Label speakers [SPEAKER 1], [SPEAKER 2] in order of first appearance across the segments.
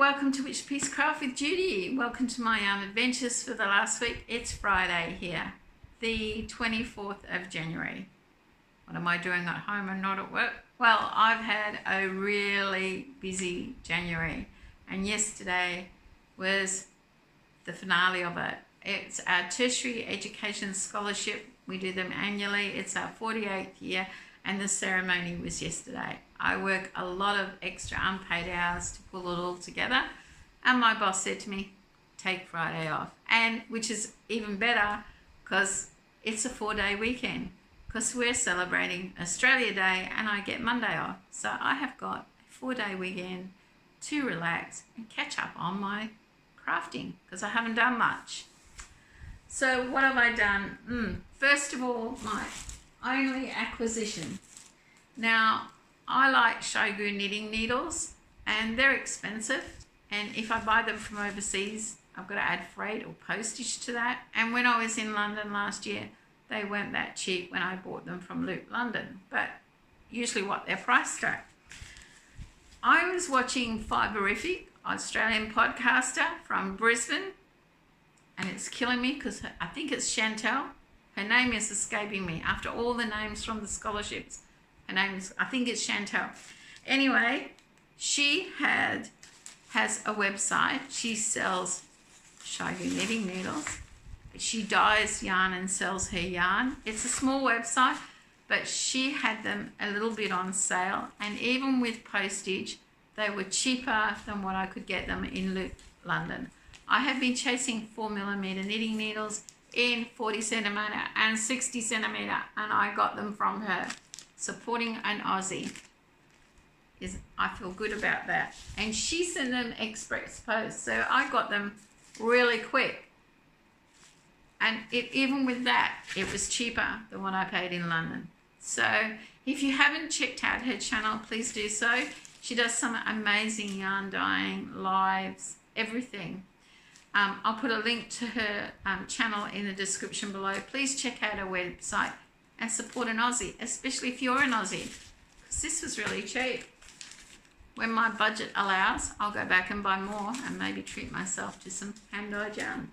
[SPEAKER 1] welcome to Witchpeace Craft with Judy. Welcome to my adventures for the last week. It's Friday here, the 24th of January. What am I doing at home and not at work? Well, I've had a really busy January, and yesterday was the finale of it. It's our tertiary education scholarship. We do them annually. It's our 48th year, and the ceremony was yesterday. I work a lot of extra unpaid hours to pull it all together, and my boss said to me, take Friday off, and which is even better because it's a 4-day weekend because we're celebrating Australia Day and I get Monday off. So I have got a 4-day weekend to relax and catch up on my crafting because I haven't done much. So what have I done? First of all, my only acquisition. Now, I like Shogu knitting needles and they're expensive, and if I buy them from overseas I've got to add freight or postage to that, and when I was in London last year they weren't that cheap when I bought them from Loop London, but usually what they're priced at. I was watching Fiberific, Australian podcaster from Brisbane, and it's killing me because I think it's Chantel. Her name is escaping me after all the names from the scholarships. Her name is, I think it's Chantel. Anyway, she has a website. She sells Shogu knitting needles. She dyes yarn and sells her yarn. It's a small website, but she had them a little bit on sale, and even with postage, they were cheaper than what I could get them in Loop London. I have been chasing 4mm knitting needles in 40 centimetre and 60 centimetre, and I got them from her. Supporting an Aussie, I feel good about that. And she sent them express post, so I got them really quick. And even with that, it was cheaper than what I paid in London. So if you haven't checked out her channel, please do so. She does some amazing yarn dyeing, lives, everything. I'll put a link to her channel in the description below. Please check out her website and support an Aussie, especially if you're an Aussie, because this was really cheap. When my budget allows, I'll go back and buy more and maybe treat myself to some hand-dyed yarn.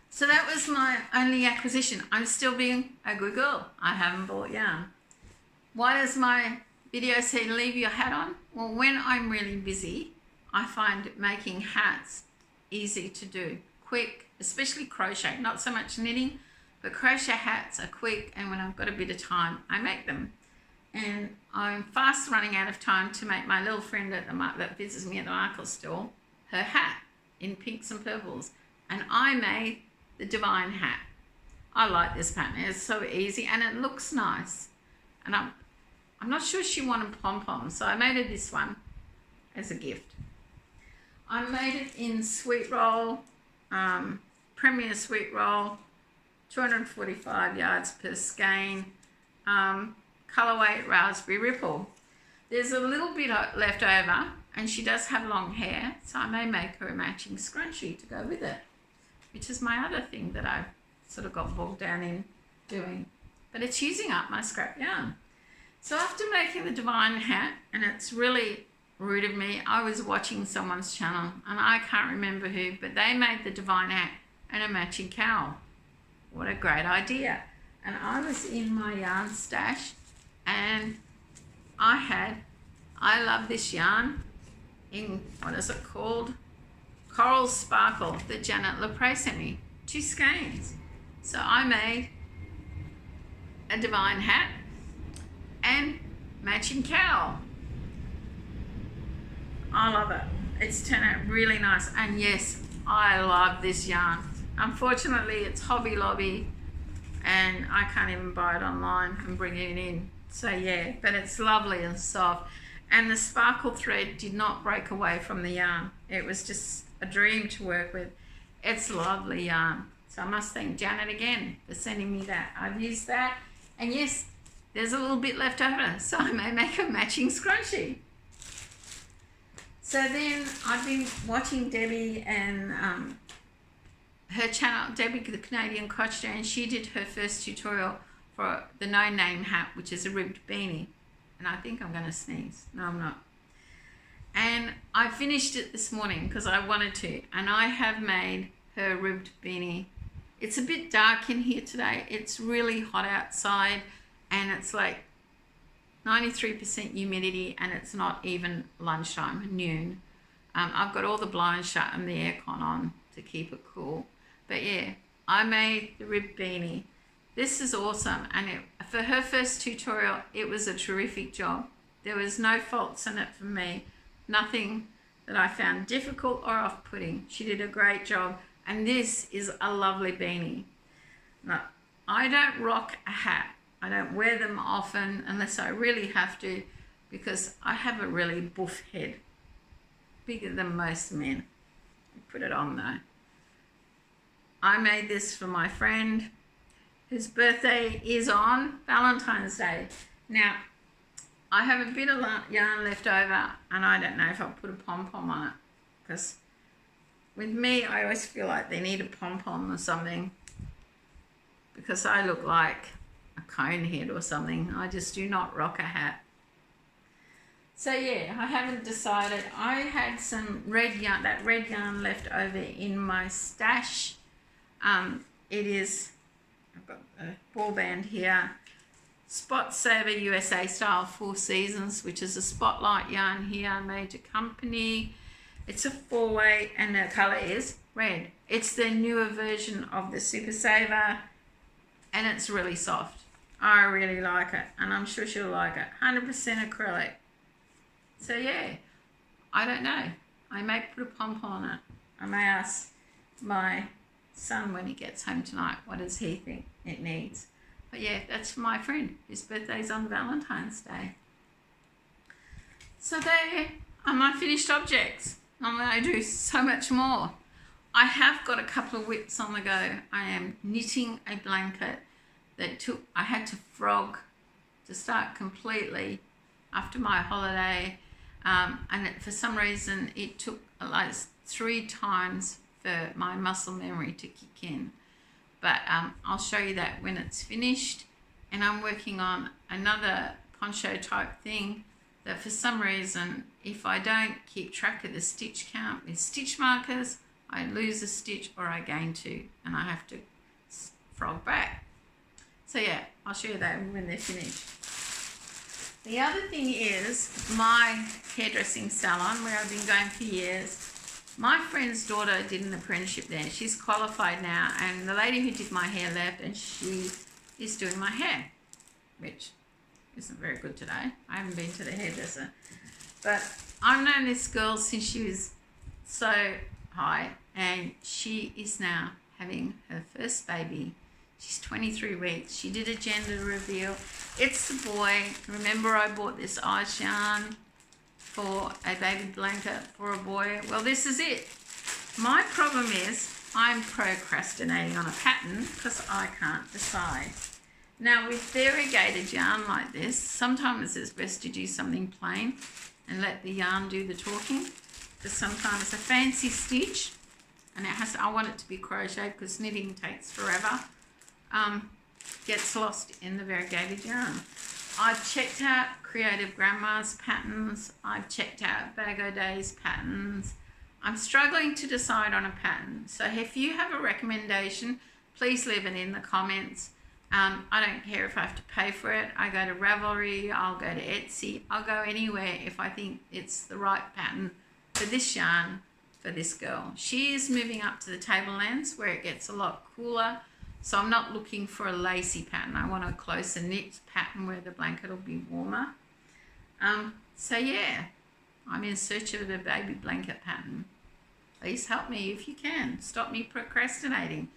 [SPEAKER 1] So that was my only acquisition. I'm still being a good girl. I haven't bought yarn. Why does my video say leave your hat on? Well, when I'm really busy, I find making hats easy to do, quick, especially crochet, not so much knitting, but crochet hats are quick, and when I've got a bit of time, I make them. And I'm fast running out of time to make my little friend that visits me at the Michael store her hat in pinks and purples. And I made the Divine hat. I like this pattern. It's so easy and it looks nice. And I'm not sure she wanted pom-poms, so I made her this one as a gift. I made it in sweet roll, Premier sweet roll, 245 yards per skein, colorway raspberry ripple. There's a little bit left over, and she does have long hair, so I may make her a matching scrunchie to go with it, which is my other thing that I've sort of got bogged down in doing. But it's using up my scrap yarn. So after making the Divine hat, and it's really rude of me, I was watching someone's channel, and I can't remember who, but they made the Divine hat and a matching cowl. What a great idea. And I was in my yarn stash, and I love this yarn in, what is it called? Coral Sparkle that Janet Lepre sent me, 2 skeins. So I made a Divine hat and matching cowl. I love it. It's turned out really nice, and yes, I love this yarn. Unfortunately, it's Hobby Lobby, and I can't even buy it online and bring it in. So yeah, but it's lovely and soft. And the sparkle thread did not break away from the yarn. It was just a dream to work with. It's lovely yarn. So I must thank Janet again for sending me that. I've used that, and yes, there's a little bit left over, so I may make a matching scrunchie. So then I've been watching Debbie and her channel, Debbie the Canadian Crocheter, and she did her first tutorial for the No Name hat, which is a ribbed beanie. And I think I'm going to sneeze. No, I'm not. And I finished it this morning because I wanted to, and I have made her ribbed beanie. It's a bit dark in here today. It's really hot outside, and it's like 93% humidity, and it's not even lunchtime, noon. I've got all the blinds shut and the aircon on to keep it cool. But yeah, I made the ribbed beanie. This is awesome, and for her first tutorial, it was a terrific job. There was no faults in it for me, nothing that I found difficult or off-putting. She did a great job, and this is a lovely beanie. Now, I don't rock a hat. I don't wear them often unless I really have to, because I have a really buff head, bigger than most men. Put it on though. I made this for my friend whose birthday is on Valentine's Day. Now, I have a bit of yarn left over, and I don't know if I'll put a pom-pom on it, because with me, I always feel like they need a pom-pom or something, because I look like a cone head or something. I just do not rock a hat. So yeah, I haven't decided. I had some red yarn, that red yarn left over in my stash. It is, I've got a ball band here, Spot Saver USA style 4 seasons, which is a spotlight yarn here, Major Company. It's a 4-way, and the colour is red. It's the newer version of the Super Saver, and it's really soft. I really like it, and I'm sure she'll like it. 100% acrylic. So yeah, I don't know. I may put a pom-pom on it. I may ask my son when he gets home tonight, what does he think it needs? But yeah, that's for my friend. His birthday's on Valentine's Day. So there are my finished objects. I'm going to do so much more. I have got a couple of whips on the go. I am knitting a blanket that I had to frog to start completely after my holiday. And for some reason, it took like 3 times for my muscle memory to kick in. But I'll show you that when it's finished. And I'm working on another poncho type thing that for some reason, if I don't keep track of the stitch count with stitch markers, I lose a stitch or I gain 2, and I have to frog back. So yeah, I'll show you that when they're finished. The other thing is my hairdressing salon, where I've been going for years. My friend's daughter did an apprenticeship there. She's qualified now, and the lady who did my hair left, and she is doing my hair, which isn't very good today. I haven't been to the hairdresser. But I've known this girl since she was so high, and she is now having her first baby. She's 23 weeks. She did a gender reveal. It's a boy. Remember, I bought this ice yarn for a baby blanket for a boy. Well, this is it. My problem is I'm procrastinating on a pattern because I can't decide. Now, with variegated yarn like this, sometimes it's best to do something plain and let the yarn do the talking, because sometimes a fancy stitch, and I want it to be crochet because knitting takes forever, gets lost in the variegated yarn. I've checked out Creative Grandma's patterns. I've checked out Bag O' Day's patterns. I'm struggling to decide on a pattern. So if you have a recommendation, please leave it in the comments. I don't care if I have to pay for it. I go to Ravelry, I'll go to Etsy, I'll go anywhere if I think it's the right pattern for this yarn for this girl. She is moving up to the tablelands where it gets a lot cooler. So I'm not looking for a lacy pattern. I want a closer knit pattern where the blanket will be warmer. So yeah, I'm in search of a baby blanket pattern. Please help me if you can. Stop me procrastinating,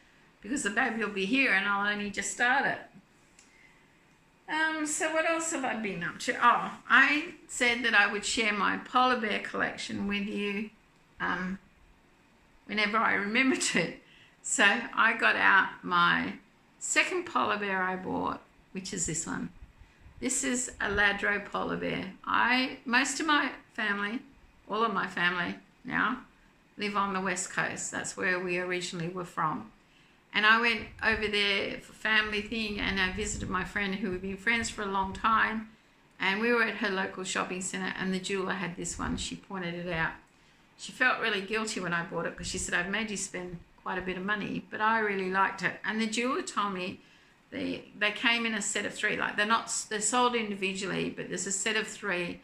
[SPEAKER 1] because the baby will be here and I'll only just start it. So what else have I been up to? Oh, I said that I would share my polar bear collection with you whenever I remembered it. So I got out my second polar bear I bought, which is this one. This is a Ladro polar bear. Most of my family, all of my family now, live on the West Coast. That's where we originally were from. And I went over there for family thing, and I visited my friend who we've been friends for a long time. And we were at her local shopping centre and the jeweller had this one. She pointed it out. She felt really guilty when I bought it because she said, I've made you spend quite a bit of money, but I really liked it. And the jeweller told me they came in a set of 3. Like they're sold individually, but there's a set of 3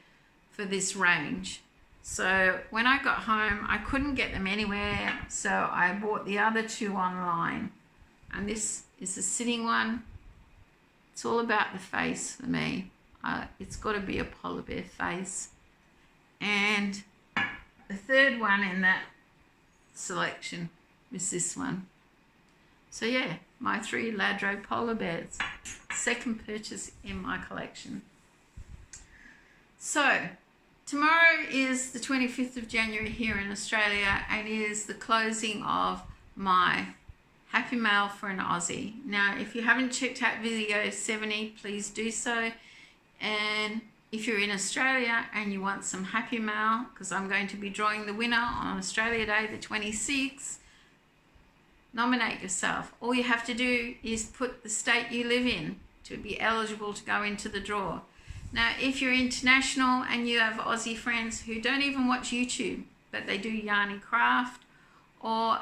[SPEAKER 1] for this range. So when I got home, I couldn't get them anywhere. So I bought the other 2 online. And this is the sitting one. It's all about the face for me. It's got to be a polar bear face. And the third one in that selection is this one. So yeah, my 3 Ladro polar bears. Second purchase in my collection. So tomorrow is the 25th of January here in Australia and is the closing of my Happy Mail for an Aussie. Now, if you haven't checked out video 70, please do so. And if you're in Australia and you want some Happy Mail, because I'm going to be drawing the winner on Australia Day, the 26th, nominate yourself. All you have to do is put the state you live in to be eligible to go into the draw. Now, if you're international and you have Aussie friends who don't even watch YouTube, but they do yarny craft, or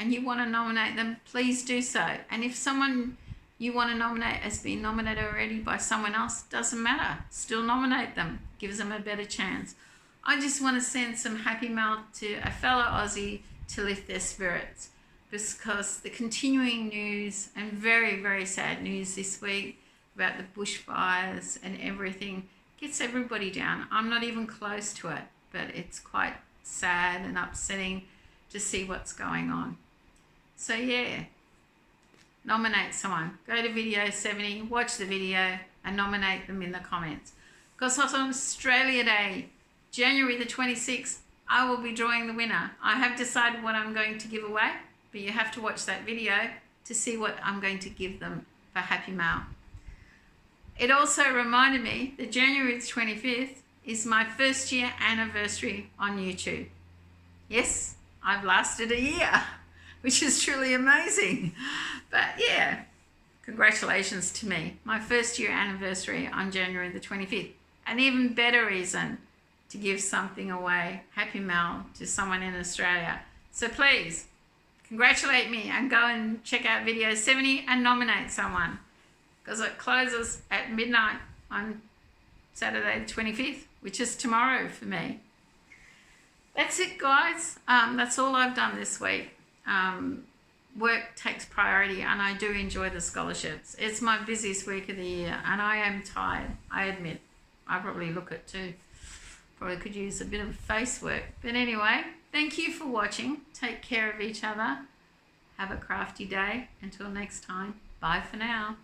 [SPEAKER 1] and you want to nominate them, please do so. And if someone you want to nominate has been nominated already by someone else, doesn't matter. Still nominate them. Gives them a better chance. I just want to send some Happy Mail to a fellow Aussie to lift their spirits, because the continuing news and very, very sad news this week about the bushfires and everything gets everybody down. I'm not even close to it, but it's quite sad and upsetting to see what's going on. So yeah, nominate someone. Go to video 70, watch the video and nominate them in the comments. Because on Australia Day, January the 26th, I will be drawing the winner. I have decided what I'm going to give away, but you have to watch that video to see what I'm going to give them for Happy Mail. It also reminded me that January the 25th is my 1st year anniversary on YouTube. Yes, I've lasted a year, which is truly amazing. But yeah, congratulations to me. My 1st year anniversary on January the 25th. An even better reason to give something away, Happy Mail, to someone in Australia. So please, congratulate me and go and check out video 70 and nominate someone, because it closes at midnight on Saturday the 25th, which is tomorrow for me. That's it, guys. That's all I've done this week. Work takes priority and I do enjoy the scholarships. It's my busiest week of the year and I am tired, I admit. I probably look it too. Probably could use a bit of face work. But anyway, thank you for watching. Take care of each other. Have a crafty day. Until next time, bye for now.